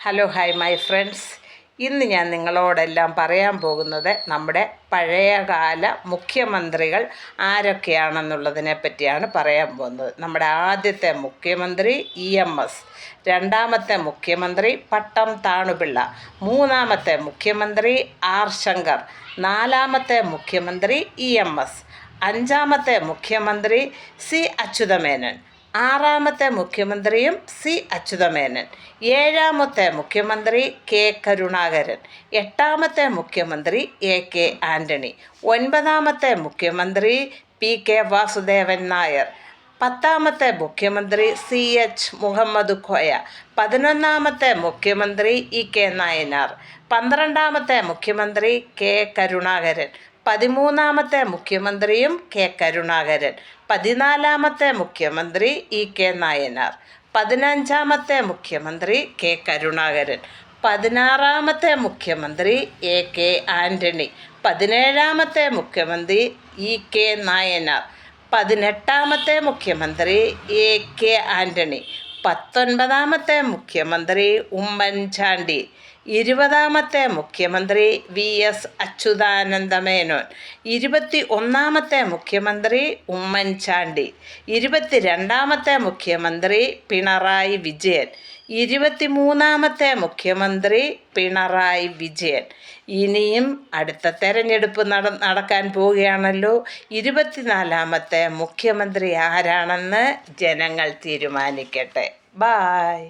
Hello hi my friends. ഇന്ന് ഞാൻ നിങ്ങളോടെല്ലാം പറയാൻ പോകുന്നത് നമ്മുടെ പഴയകാല മുഖ്യമന്ത്രികൾ ആരൊക്കെയാണെന്നുള്ളതിനെ പറ്റിയാണ് പറയാൻ പോകുന്നത്. നമ്മുടെ ആദ്യത്തെ മുഖ്യമന്ത്രി EMS, രണ്ടാമത്തെ മുഖ്യമന്ത്രി പട്ടം താണുപിള്ള, മൂന്നാമത്തെ മുഖ്യമന്ത്രി R ശങ്കർ, നാലാമത്തെ മുഖ്യമന്ത്രി EMS, അഞ്ചാമത്തെ മുഖ്യമന്ത്രി C അച്യുതമേനോൻ, ആറാമത്തെ മുഖ്യമന്ത്രിയും C അച്യുതമേനോൻ, ഏഴാമത്തെ മുഖ്യമന്ത്രി K കരുണാകരൻ, എട്ടാമത്തെ മുഖ്യമന്ത്രി AK ആൻ്റണി, ഒൻപതാമത്തെ മുഖ്യമന്ത്രി PK വാസുദേവൻ നായർ, പത്താമത്തെ മുഖ്യമന്ത്രി CH മുഹമ്മദ് കോയ, പതിനൊന്നാമത്തെ മുഖ്യമന്ത്രി EK നായനാർ, പന്ത്രണ്ടാമത്തെ മുഖ്യമന്ത്രി K കരുണാകരൻ, പതിമൂന്നാമത്തെ മുഖ്യമന്ത്രിയും K കരുണാകരൻ, പതിനാലാമത്തെ മുഖ്യമന്ത്രി EK നായനാർ, പതിനഞ്ചാമത്തെ മുഖ്യമന്ത്രി K കരുണാകരൻ, പതിനാറാമത്തെ മുഖ്യമന്ത്രി AK ആൻ്റണി, പതിനേഴാമത്തെ മുഖ്യമന്ത്രി EK നായനാർ, പതിനെട്ടാമത്തെ മുഖ്യമന്ത്രി AK ആൻ്റണി, പത്തൊൻപതാമത്തെ മുഖ്യമന്ത്രി ഉമ്മൻചാണ്ടി, ഇരുപതാമത്തെ മുഖ്യമന്ത്രി VS അച്യുതാനന്ദമേനോൻ, 21ാമത്തെ മുഖ്യമന്ത്രി ഉമ്മൻചാണ്ടി, 22ാമത്തെ മുഖ്യമന്ത്രി പിണറായി വിജയൻ, 23ാമത്തെ മുഖ്യമന്ത്രി പിണറായി വിജയൻ. ഇനിയും അടുത്ത തെരഞ്ഞെടുപ്പ് നടക്കാൻ പോവുകയാണല്ലോ. 24ാമത്തെ മുഖ്യമന്ത്രി ആരാണെന്ന് ജനങ്ങൾ തീരുമാനിക്കട്ടെ. ബായ്.